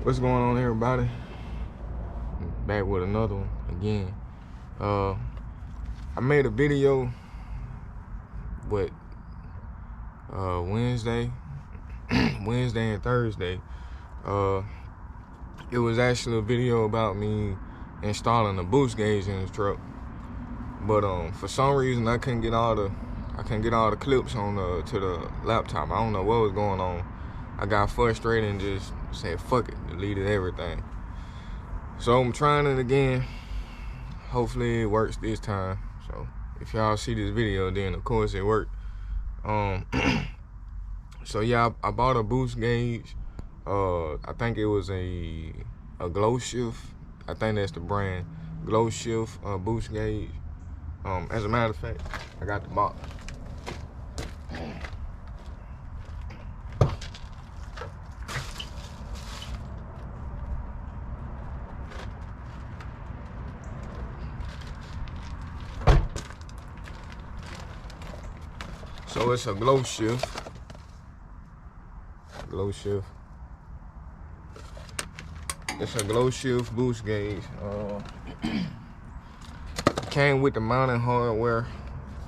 What's going on, everybody? Back with another one again. I made a video Wednesday and Thursday. It was actually a video about me installing a boost gauge in the truck, but for some reason I couldn't get all the clips on to the laptop. I don't know what was going on. I got frustrated and just said fuck it, deleted everything. So I'm trying it again. Hopefully it works this time. So if y'all see this video, then of course it worked. So yeah, I bought a boost gauge. I think it was a Glow Shift. I think that's the brand, Glow Shift boost gauge. As a matter of fact, I got the box. So it's a Glow Shift. It's a Glow Shift boost gauge. Came with the mounting hardware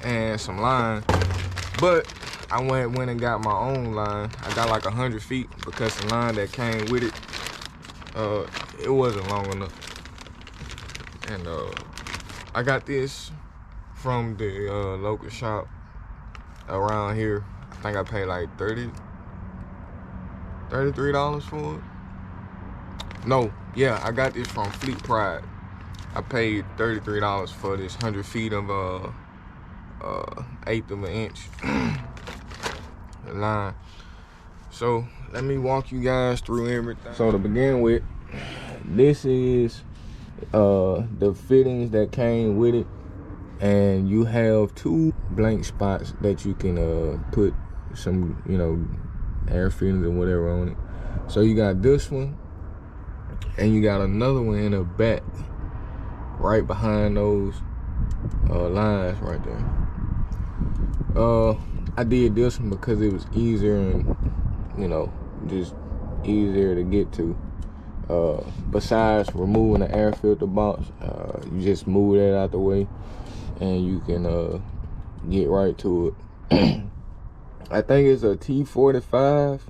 and some line, but I went and got my own line. I got like 100 feet because the line that came with it wasn't long enough. And I got this from the local shop around here. I think I paid like $33 for it. No, yeah, I got this from Fleet Pride. I paid $33 for this 100 feet of 1/8 of an inch line. So let me walk you guys through everything. So to begin with, this is the fittings that came with it, and you have 2 blank spots that you can put some, air fittings or whatever on it. So you got this one, and you got another one in the back, right behind those lines right there. I did this one because it was easier and, just easier to get to. Besides removing the air filter box, you just move that out the way and you can get right to it. I think it's a T45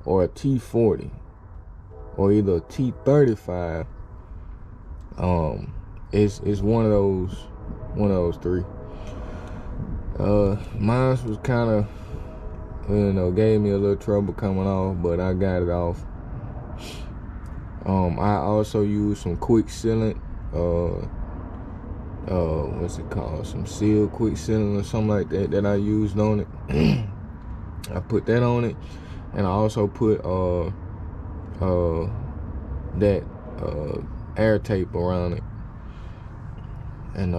or a T40 or either a T35. It's one of those 3. Mine was kind of, gave me a little trouble coming off, but I got it off. I also used some quick sealant, what's it called? Some seal quick sealant or something like that I used on it. I put that on it, and I also put that air tape around it. And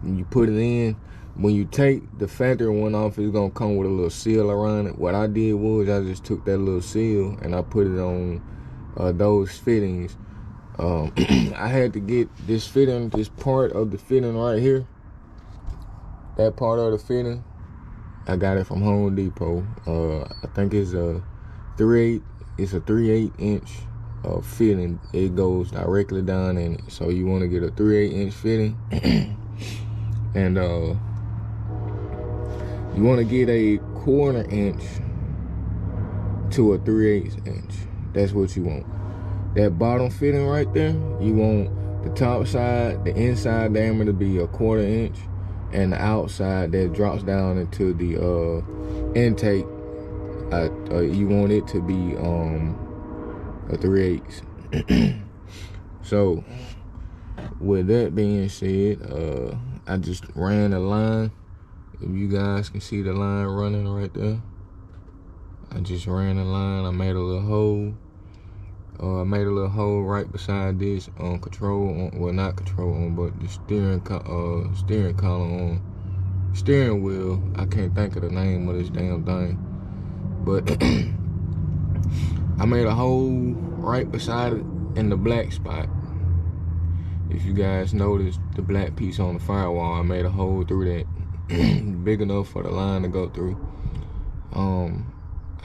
you put it in. When you take the factory one off, it's gonna come with a little seal around it. What I did was I just took that little seal and I put it on those fittings. I had to get this fitting, this part of the fitting right here. That part of the fitting, I got it from Home Depot. I think it's a 3/8 inch fitting. It goes directly down in it. So you want to get a 3/8 inch fitting, and you want to get a 1/4 inch to a 3/8 inch. That's what you want. That bottom fitting right there, you want the top side, the inside diameter to be a 1/4 inch, and the outside that drops down into the intake, you want it to be a 3/8. So with that being said, I just ran a line. If you guys can see the line running right there, I just ran a line. I made a little hole. I made a little hole right beside this control, well, not control on, but the steering column on steering wheel. I can't think of the name of this damn thing, but I made a hole right beside it in the black spot. If you guys notice the black piece on the firewall, I made a hole through that, big enough for the line to go through.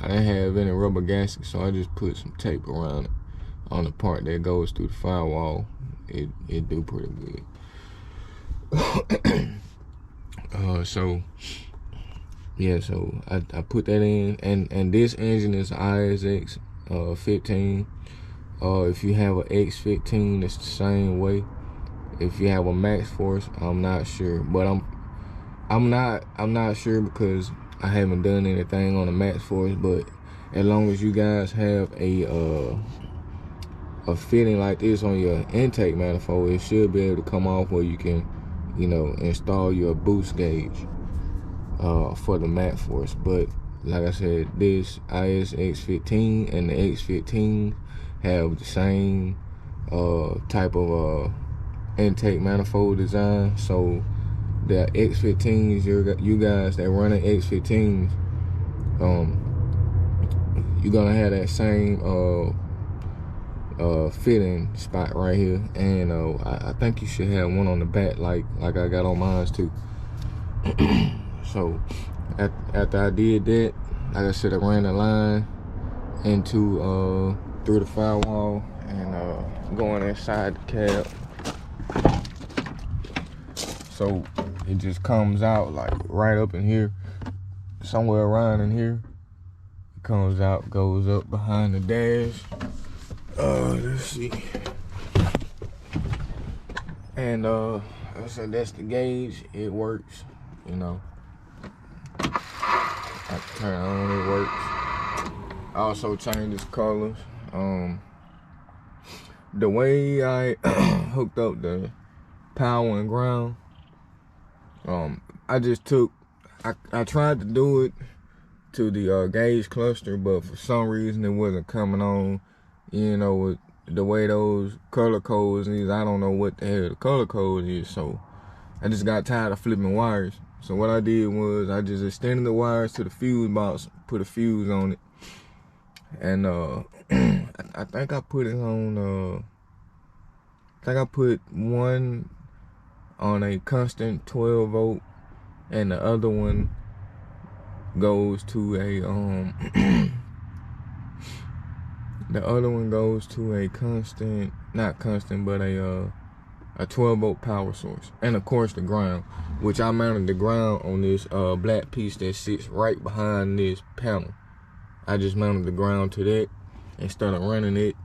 I didn't have any rubber gaskets, so I just put some tape around it. on the part that goes through the firewall, it do pretty good. So yeah, so I put that in, and this engine is ISX 15. If you have an X15, it's the same way. If you have a Max Force, I'm not sure, but I'm not sure because I haven't done anything on the Max Force. But as long as you guys have a fitting like this on your intake manifold, it should be able to come off where you can, you know, install your boost gauge for the Max Force. But like I said, this ISX15 and the X15 have the same type of intake manifold design. So the X15s, you guys that run an X15s, you're gonna have that same fitting spot right here, and I think you should have one on the back like I got on mine too. So after I did that, like I said, I ran the line into through the firewall and going inside the cab. So it just comes out like right up in here, somewhere around in here. It comes out, goes up behind the dash. Let's see. And I said that's the gauge. It works, you know. I turn it on, it works. I also changes colors. The way I hooked up the power and ground, I just took, I tried to do it to the gauge cluster, but for some reason it wasn't coming on. You know, with the way those color codes is, I don't know what the hell the color code is, so I just got tired of flipping wires. So what I did was I just extended the wires to the fuse box, put a fuse on it, and I think I put it on, I think I put one on a constant 12 volt, and the other one goes to a the other one goes to a constant, not constant, but a 12 volt power source, and of course the ground, which I mounted the ground on this black piece that sits right behind this panel. I just mounted the ground to that instead of running it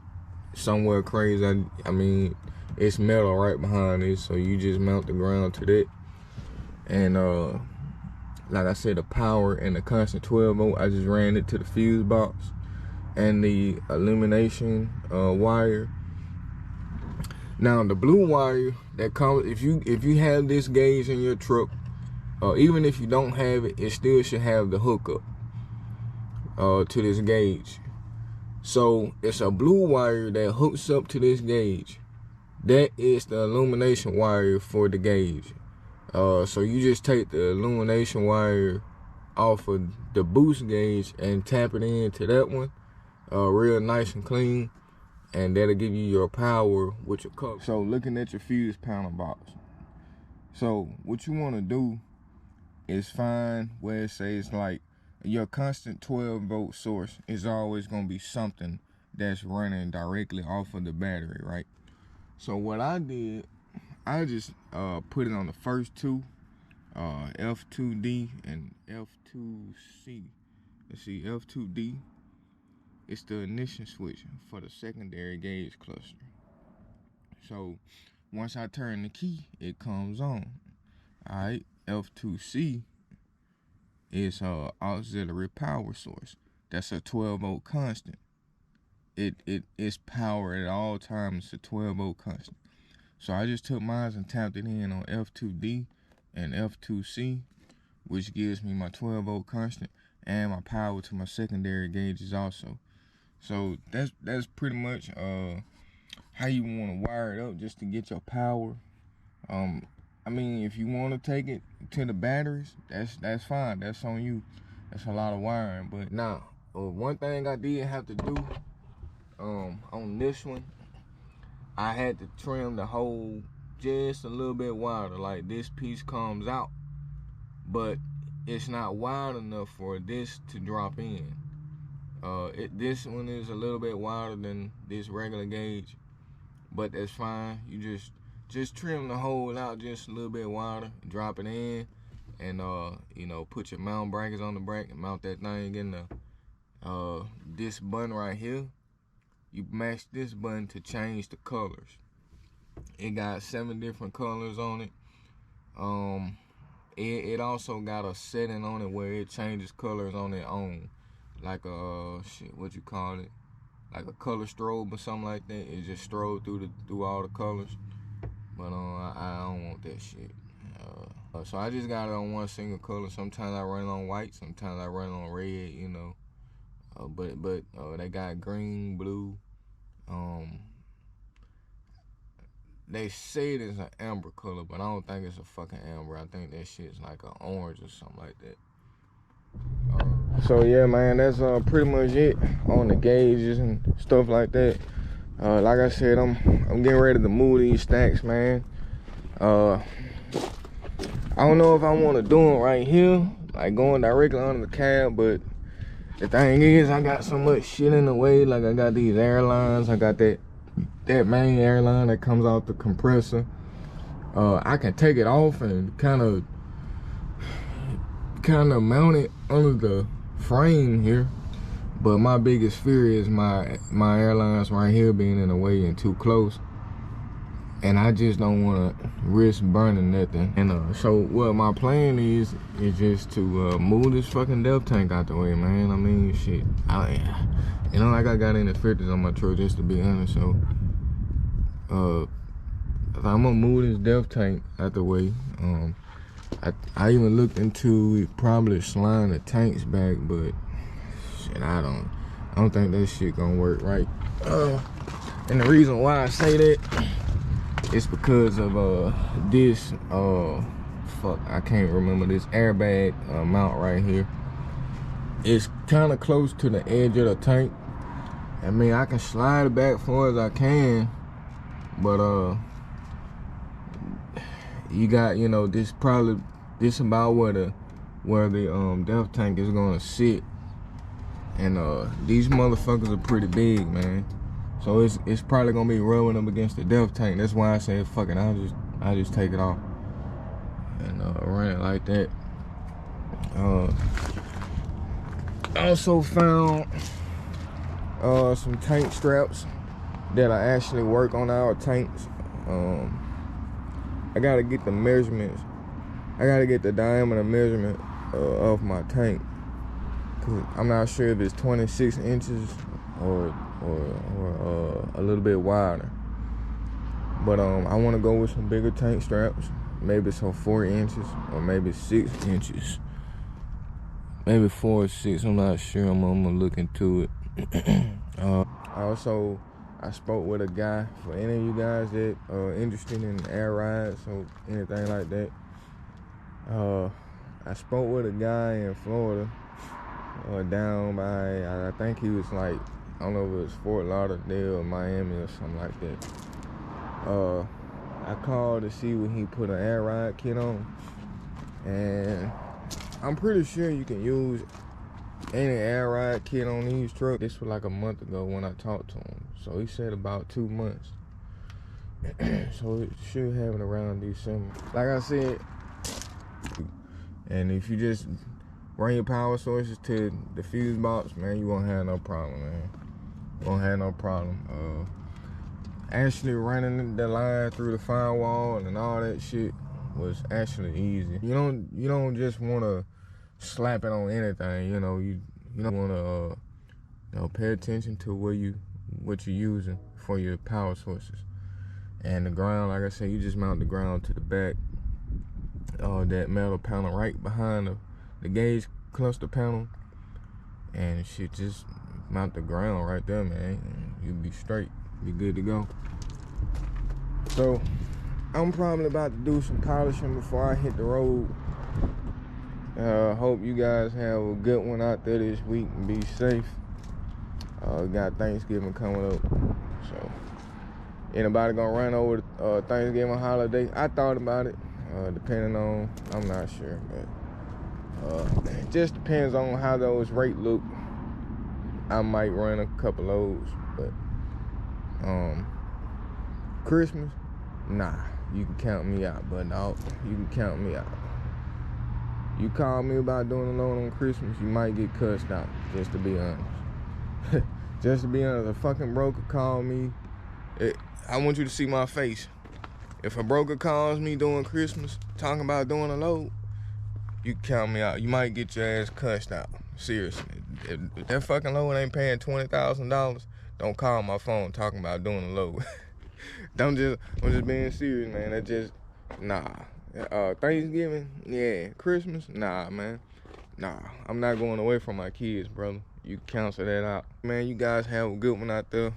somewhere crazy. I mean, it's metal right behind it, so you just mount the ground to that. And like I said, the power and the constant 12 volt, I just ran it to the fuse box and the illumination wire. Now the blue wire that comes, if you have this gauge in your truck, even if you don't have it, it still should have the hookup to this gauge. So it's a blue wire that hooks up to this gauge. That is the illumination wire for the gauge. So you just take the illumination wire off of the boost gauge and tap it into that one, real nice and clean, and that'll give you your power with your cup. So looking at your fuse panel box, so what you want to do is find where it says like your constant 12 volt source is always going to be something that's running directly off of the battery, right? So what I did, I just put it on the first two, F2D and F2C. Let's see, F2D, it's the ignition switch for the secondary gauge cluster. So once I turn the key, it comes on. Alright, F2C is auxiliary power source. That's a 12 volt constant. It's power at all times. It's a 12 volt constant. So I just took mine and tapped it in on F2D and F2C, which gives me my 12 volt constant and my power to my secondary gauges also. So that's pretty much how you want to wire it up just to get your power. I mean, if you want to take it to the batteries, that's fine. That's on you. That's a lot of wiring. But now, one thing I did have to do on this one, I had to trim the hole just a little bit wider. Like this piece comes out, but it's not wide enough for this to drop in. This one is a little bit wider than this regular gauge, but that's fine. You just trim the hole out just a little bit wider, drop it in, and you know, put your mount brackets on the bracket and mount that thing in the this button right here. You mash this button to change the colors. It got 7 different colors on it. It also got a setting on it where it changes colors on its own, like a what you call it, like a color strobe or something like that. It just strobe through all the colors. But I don't want that shit. So I just got it on one single color. Sometimes I run it on white, sometimes I run it on red, you know. But they got green, blue. They say it is an amber color, but I don't think it's a fucking amber. I think that shit's like an orange or something like that. So yeah, man, that's pretty much it on the gauges and stuff like that. Like I said, I'm getting ready to move these stacks, man. I don't know if I want to do them right here, like going directly under the cab, but the thing is, I got so much shit in the way. Like I got these airlines, I got that main airline that comes out the compressor. I can take it off and kind of mount it under the frame here, but my biggest fear is my airlines right here being in the way and too close, and I just don't want to risk burning nothing. And so what my plan is just to move this fucking depth tank out the way, man. I mean, shit, you know, like I got any filters on my truck, just to be honest. So I'm gonna move this depth tank out the way. I even looked into probably sliding the tanks back, but shit, I don't think that shit gonna work right. And the reason why I say that is because of this fuck, I can't remember, this airbag mount right here. It's kind of close to the edge of the tank. I mean, I can slide it back far as I can, but you got, you know, this about where the depth tank is gonna sit, and these motherfuckers are pretty big, man. So it's probably gonna be rubbing up against the depth tank. That's why I said fuck it, I just take it off and run it like that. I also found some tank straps that I actually work on our tanks. I gotta get the measurements. I gotta get the diameter measurement of my tank, cause I'm not sure if it's 26 inches or a little bit wider. But I want to go with some bigger tank straps, maybe some 4 inches or maybe 6 inches, maybe 4 or 6. I'm not sure. I'm gonna look into it. I spoke with a guy. For any of you guys that are interested in air rides or anything like that, I spoke with a guy in Florida, down by, I think he was like, I don't know if it was Fort Lauderdale or Miami or something like that. I called to see when he put an air ride kit on, and I'm pretty sure you can use any air ride kit on these trucks. This was like a month ago when I talked to him, so he said about 2 months. So it should have it around December, like I said. And if you just run your power sources to the fuse box, man, you won't have no problem, man. You won't have no problem. Actually running the line through the firewall and all that shit was actually easy. You don't just want to slap it on anything, you know. You don't want to you know, pay attention to what you're using for your power sources. And the ground, like I said, you just mount the ground to the back. That metal panel right behind the gauge cluster panel, and shit, just mount the ground right there, man, and you'll be straight, be good to go. So I'm probably about to do some polishing before I hit the road. Hope you guys have a good one out there this week and be safe. We got Thanksgiving coming up, so anybody gonna run over the Thanksgiving holiday? I thought about it. Depending on, I'm not sure, but it just depends on how those rates look I might run a couple loads, but Christmas, nah, you can count me out, but no, you can count me out. You call me about doing a load on Christmas, you might get cussed out, just to be honest. Just to be honest, a fucking broker called me. I want you to see my face. If a broker calls me during Christmas, talking about doing a load, you can count me out. You might get your ass cussed out. Seriously. If that fucking load ain't paying $20,000, don't call my phone talking about doing a load. I'm just being serious, man. That just, nah. Thanksgiving, yeah. Christmas, nah, man. Nah, I'm not going away from my kids, brother. You can cancel that out. Man, you guys have a good one out there.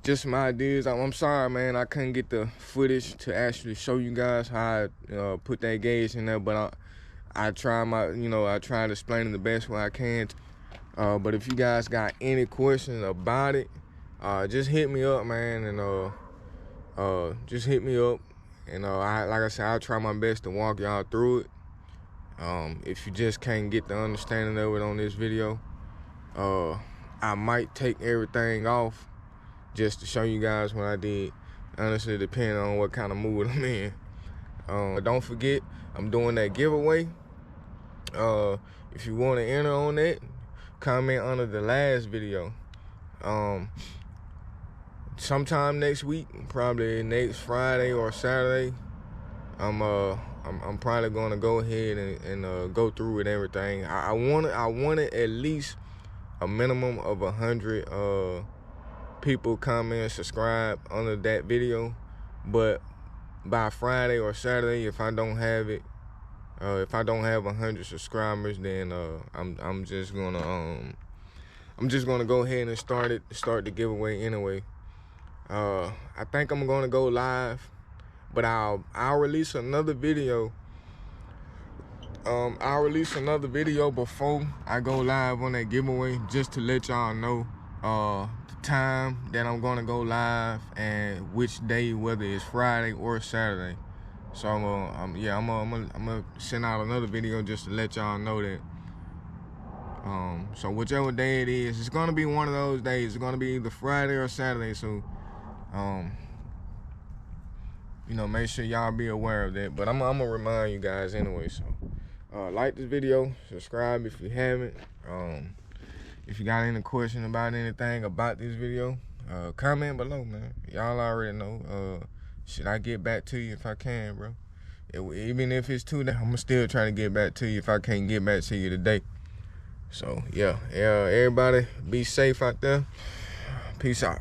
Just some ideas. I'm sorry, man. I couldn't get the footage to actually show you guys how I put that gauge in there, but I try I try to explain it the best way I can. But if you guys got any questions about it, just hit me up, man, and just hit me up, and like I said, I'll try my best to walk y'all through it. If you just can't get the understanding of it on this video, I might take everything off just to show you guys what I did. Honestly, depending on what kind of mood I'm in. But don't forget, I'm doing that giveaway. If you want to enter on that, comment under the last video. Sometime next week, probably next Friday or Saturday, I'm probably gonna go ahead and go through with everything. I wanted at least a minimum of 100 people comment and subscribe under that video, but by Friday or Saturday, if I don't have it, if I don't have 100 subscribers, then I'm just gonna go ahead and start the giveaway anyway. I think I'm gonna go live, but I'll release another video. I'll release another video before I go live on that giveaway, just to let y'all know the time that I'm gonna go live and which day, whether it's Friday or Saturday. So I'm gonna send out another video just to let y'all know that. So whichever day it is, it's gonna be one of those days. It's gonna be either Friday or Saturday. So make sure y'all be aware of that. But I'm gonna remind you guys anyway. So like this video, subscribe if you haven't. If you got any question about anything about this video, comment below, man. Y'all already know. Should I get back to you if I can, bro? Even if it's 2 days, I'm still trying to get back to you if I can't get back to you today. So yeah, everybody be safe out there. Peace out.